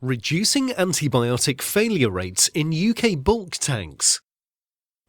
Reducing antibiotic failure rates in UK bulk tanks.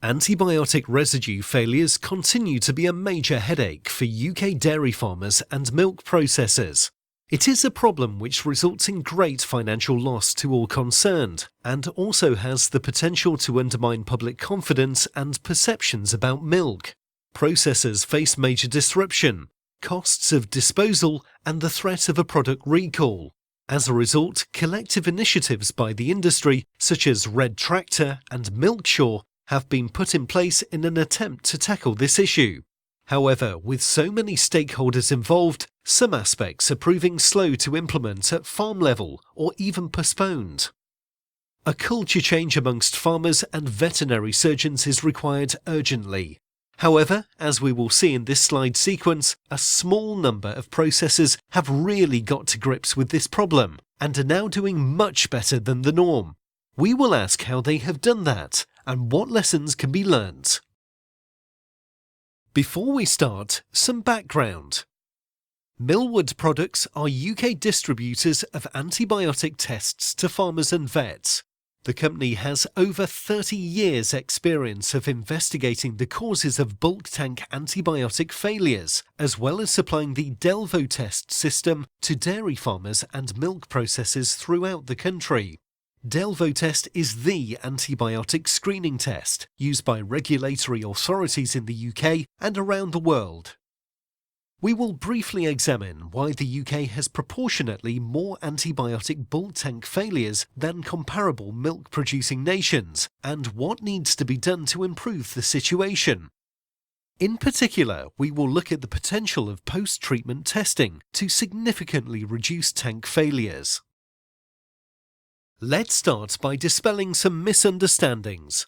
Antibiotic residue failures continue to be a major headache for UK dairy farmers and milk processors. It is a problem which results in great financial loss to all concerned, and also has the potential to undermine public confidence and perceptions about milk. Processors face major disruption, costs of disposal, and the threat of a product recall. As a result, collective initiatives by the industry, such as Red Tractor and Milkshaw, have been put in place in an attempt to tackle this issue. However, with so many stakeholders involved, some aspects are proving slow to implement at farm level or even postponed. A culture change amongst farmers and veterinary surgeons is required urgently. However, as we will see in this slide sequence, a small number of processors have really got to grips with this problem and are now doing much better than the norm. We will ask how they have done that and what lessons can be learnt. Before we start, some background. Millwood products are UK distributors of antibiotic tests to farmers and vets. The company has over 30 years' experience of investigating the causes of bulk tank antibiotic failures, as well as supplying the Delvo test system to dairy farmers and milk processors throughout the country. Delvo test is the antibiotic screening test used by regulatory authorities in the UK and around the world. We will briefly examine why the UK has proportionately more antibiotic bulk tank failures than comparable milk-producing nations, and what needs to be done to improve the situation. In particular, we will look at the potential of post-treatment testing to significantly reduce tank failures. Let's start by dispelling some misunderstandings.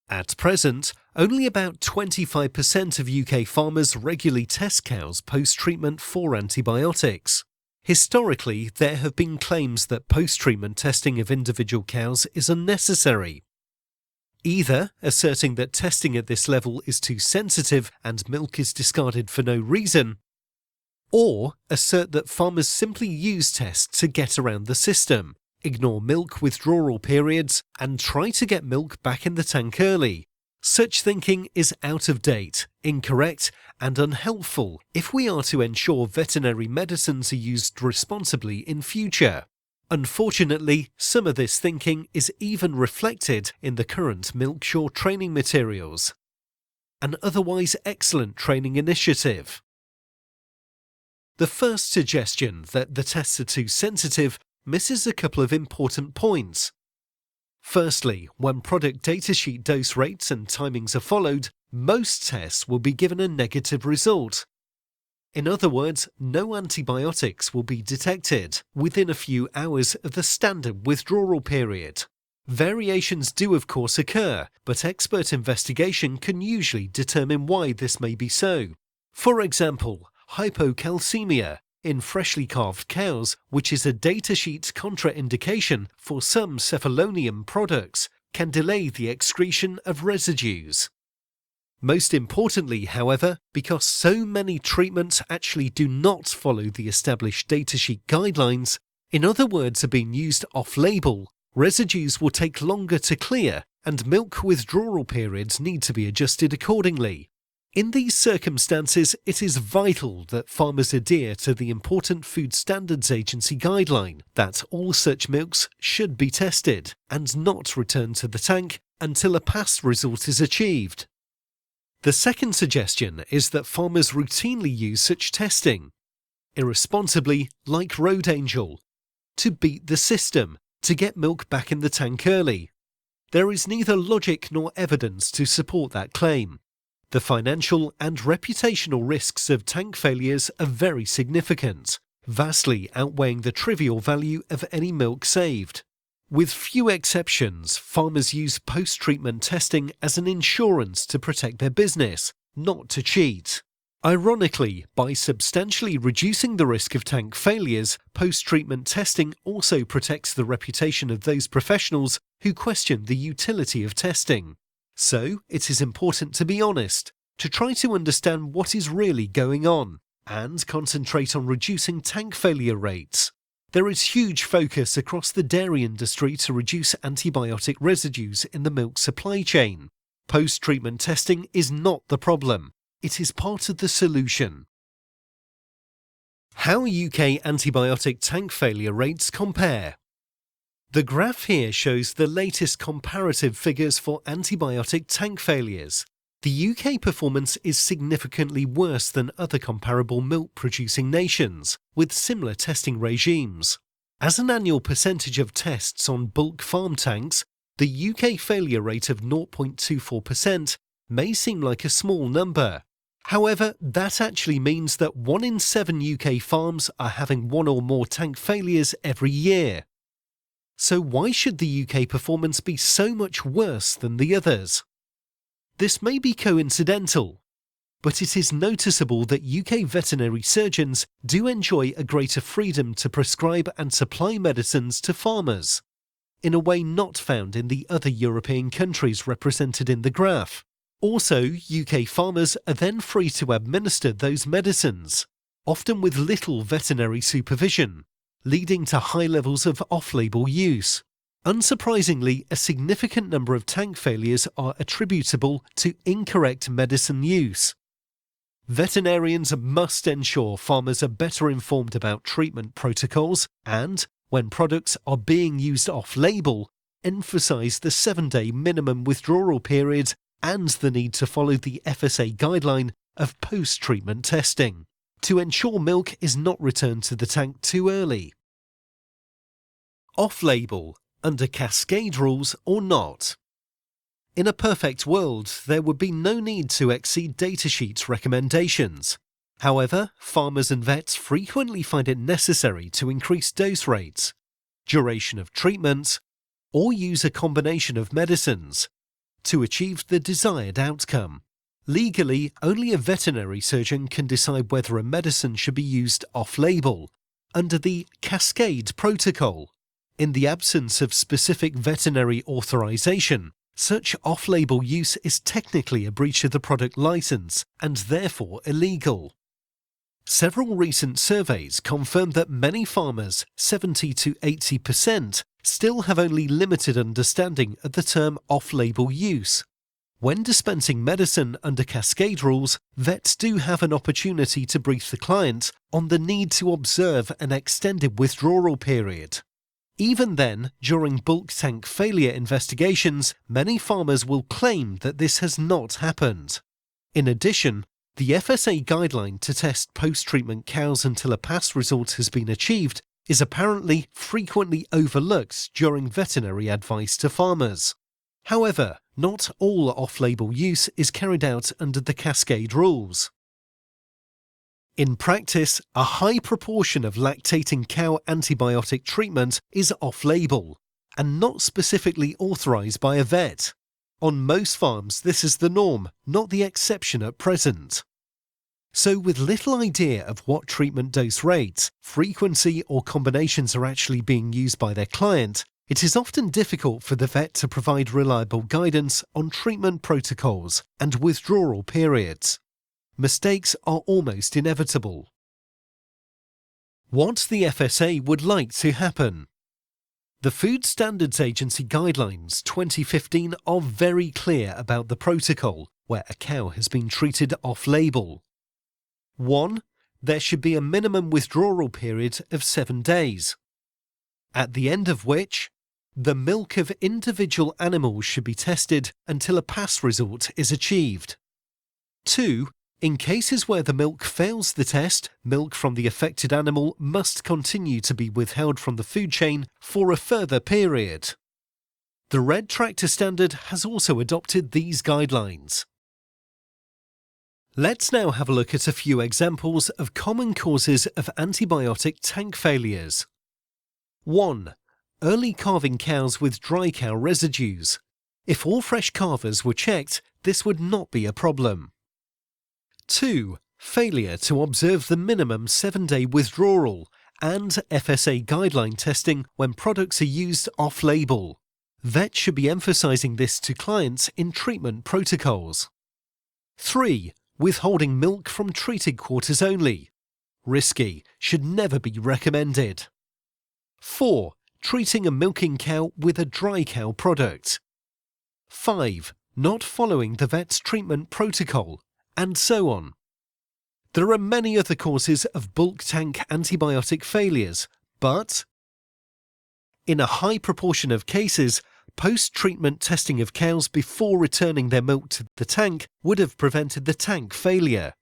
At present, only about 25% of UK farmers regularly test cows post-treatment for antibiotics. Historically, there have been claims that post-treatment testing of individual cows is unnecessary, either asserting that testing at this level is too sensitive and milk is discarded for no reason, or assert that farmers simply use tests to get around the system, ignore milk withdrawal periods, and try to get milk back in the tank early. Such thinking is out of date, incorrect, and unhelpful if we are to ensure veterinary medicines are used responsibly in future. Unfortunately, some of this thinking is even reflected in the current Milkshaw training materials, an otherwise excellent training initiative. The first suggestion that the tests are too sensitive misses a couple of important points. Firstly, when product datasheet dose rates and timings are followed, most tests will be given a negative result. In other words, no antibiotics will be detected within a few hours of the standard withdrawal period. Variations do of course occur, but expert investigation can usually determine why this may be so. For example, hypocalcemia in freshly calved cows, which is a datasheet contraindication for some cephalonium products, can delay the excretion of residues. Most importantly, however, because so many treatments actually do not follow the established datasheet guidelines, in other words are being used off-label, residues will take longer to clear and milk withdrawal periods need to be adjusted accordingly. In these circumstances, it is vital that farmers adhere to the important Food Standards Agency guideline that all such milks should be tested and not returned to the tank until a pass result is achieved. The second suggestion is that farmers routinely use such testing, irresponsibly like Road Angel, to beat the system, to get milk back in the tank early. There is neither logic nor evidence to support that claim. The financial and reputational risks of tank failures are very significant, vastly outweighing the trivial value of any milk saved. With few exceptions, farmers use post-treatment testing as an insurance to protect their business, not to cheat. Ironically, by substantially reducing the risk of tank failures, post-treatment testing also protects the reputation of those professionals who question the utility of testing. So, it is important to be honest, to try to understand what is really going on, and concentrate on reducing tank failure rates. There is huge focus across the dairy industry to reduce antibiotic residues in the milk supply chain. Post-treatment testing is not the problem. It is part of the solution. How UK antibiotic tank failure rates compare. The graph here shows the latest comparative figures for antibiotic tank failures. The UK performance is significantly worse than other comparable milk-producing nations, with similar testing regimes. As an annual percentage of tests on bulk farm tanks, the UK failure rate of 0.24% may seem like a small number. However, that actually means that 1 in 7 UK farms are having 1 or more tank failures every year. So why should the UK performance be so much worse than the others? This may be coincidental, but it is noticeable that UK veterinary surgeons do enjoy a greater freedom to prescribe and supply medicines to farmers, in a way not found in the other European countries represented in the graph. Also, UK farmers are then free to administer those medicines, often with little veterinary supervision, leading to high levels of off-label use. Unsurprisingly, a significant number of tank failures are attributable to incorrect medicine use. Veterinarians must ensure farmers are better informed about treatment protocols and, when products are being used off-label, emphasise the 7-day minimum withdrawal period and the need to follow the FSA guideline of post-treatment testing to ensure milk is not returned to the tank too early. Off-label, under cascade rules or not. In a perfect world, there would be no need to exceed datasheet recommendations. However, farmers and vets frequently find it necessary to increase dose rates, duration of treatment, or use a combination of medicines to achieve the desired outcome. Legally, only a veterinary surgeon can decide whether a medicine should be used off-label, under the cascade protocol. In the absence of specific veterinary authorization, such off-label use is technically a breach of the product license and therefore illegal. Several recent surveys confirm that many farmers, 70 to 80%, still have only limited understanding of the term off-label use. When dispensing medicine under cascade rules, vets do have an opportunity to brief the client on the need to observe an extended withdrawal period. Even then, during bulk tank failure investigations, many farmers will claim that this has not happened. In addition, the FSA guideline to test post-treatment cows until a pass result has been achieved is apparently frequently overlooked during veterinary advice to farmers. However, not all off-label use is carried out under the cascade rules. In practice, a high proportion of lactating cow antibiotic treatment is off-label and not specifically authorised by a vet. On most farms, this is the norm, not the exception at present. So with little idea of what treatment dose rates, frequency or combinations are actually being used by their client, it is often difficult for the vet to provide reliable guidance on treatment protocols and withdrawal periods. Mistakes are almost inevitable. What the FSA would like to happen. The Food Standards Agency guidelines 2015 are very clear about the protocol where a cow has been treated off-label. 1. There should be a minimum withdrawal period of 7 days, at the end of which the milk of individual animals should be tested until a pass result is achieved. 2. In cases where the milk fails the test, milk from the affected animal must continue to be withheld from the food chain for a further period. The Red Tractor Standard has also adopted these guidelines. Let's now have a look at a few examples of common causes of antibiotic tank failures. 1. Early calving cows with dry cow residues. If all fresh calvers were checked, this would not be a problem. 2. Failure to observe the minimum 7-day withdrawal and FSA guideline testing when products are used off-label. Vets should be emphasising this to clients in treatment protocols. 3. Withholding milk from treated quarters only. Risky, should never be recommended. 4. Treating a milking cow with a dry cow product. 5. Not following the vet's treatment protocol, and so on. There are many other causes of bulk tank antibiotic failures, but in a high proportion of cases, post-treatment testing of cows before returning their milk to the tank would have prevented the tank failure.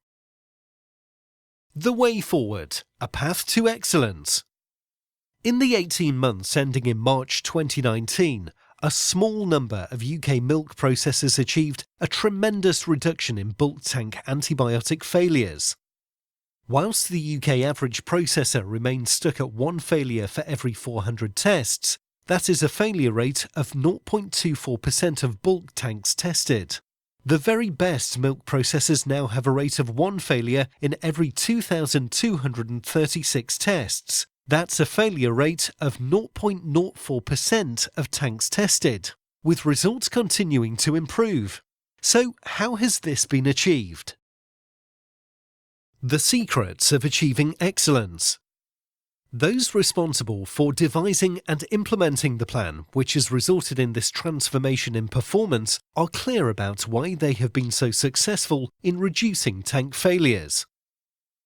The way forward, a path to excellence. In the 18 months ending in March 2019, a small number of UK milk processors achieved a tremendous reduction in bulk tank antibiotic failures. Whilst the UK average processor remains stuck at 1 failure for every 400 tests, that is a failure rate of 0.24% of bulk tanks tested. The very best milk processors now have a rate of 1 failure in every 2,236 tests. That's a failure rate of 0.04% of tanks tested, with results continuing to improve. So, how has this been achieved? The secrets of achieving excellence. Those responsible for devising and implementing the plan which has resulted in this transformation in performance are clear about why they have been so successful in reducing tank failures.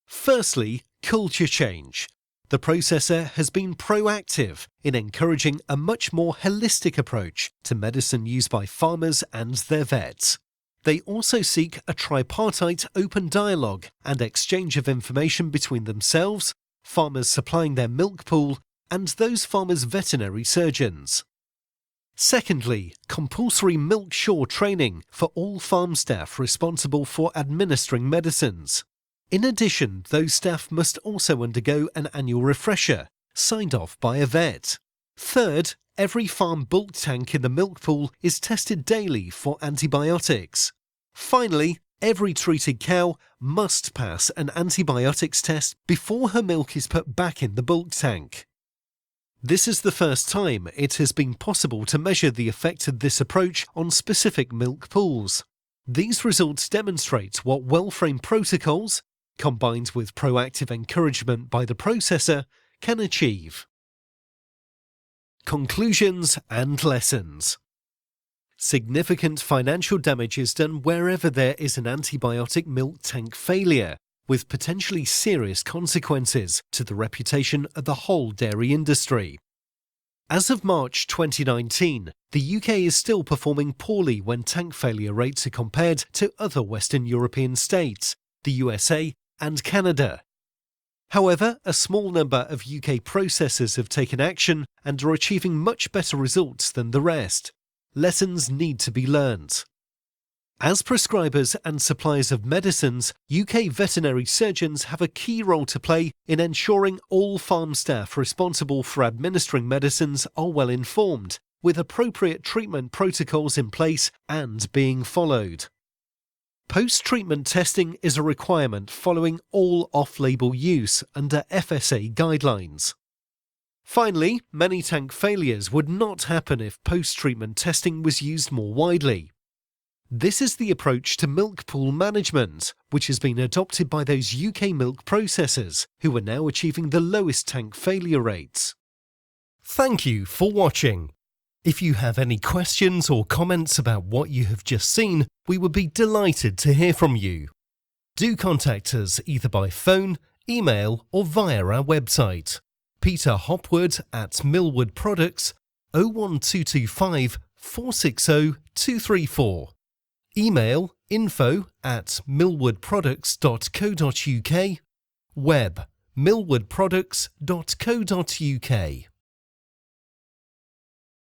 Firstly, culture change. The processor has been proactive in encouraging a much more holistic approach to medicine used by farmers and their vets. They also seek a tripartite open dialogue and exchange of information between themselves, farmers supplying their milk pool, and those farmers' veterinary surgeons. Secondly, compulsory milk shore training for all farm staff responsible for administering medicines. In addition, those staff must also undergo an annual refresher, signed off by a vet. Third, every farm bulk tank in the milk pool is tested daily for antibiotics. Finally, every treated cow must pass an antibiotics test before her milk is put back in the bulk tank. This is the first time it has been possible to measure the effect of this approach on specific milk pools. These results demonstrate what well-framed protocols, combined with proactive encouragement by the processor, can achieve. Conclusions and lessons. Significant financial damage is done wherever there is an antibiotic milk tank failure, with potentially serious consequences to the reputation of the whole dairy industry. As of March 2019, the UK is still performing poorly when tank failure rates are compared to other Western European states, the USA and Canada. However, a small number of UK processors have taken action and are achieving much better results than the rest. Lessons need to be learned. As prescribers and suppliers of medicines, UK veterinary surgeons have a key role to play in ensuring all farm staff responsible for administering medicines are well informed, with appropriate treatment protocols in place and being followed. Post-treatment testing is a requirement following all off-label use under FSA guidelines. Finally, many tank failures would not happen if post-treatment testing was used more widely. This is the approach to milk pool management, which has been adopted by those UK milk processors who are now achieving the lowest tank failure rates. Thank you for watching. If you have any questions or comments about what you have just seen, we would be delighted to hear from you. Do contact us either by phone, email or via our website. Peter Hopwood at Millwood Products 01225 460 234. Email info@millwoodproducts.co.uk. Web millwoodproducts.co.uk.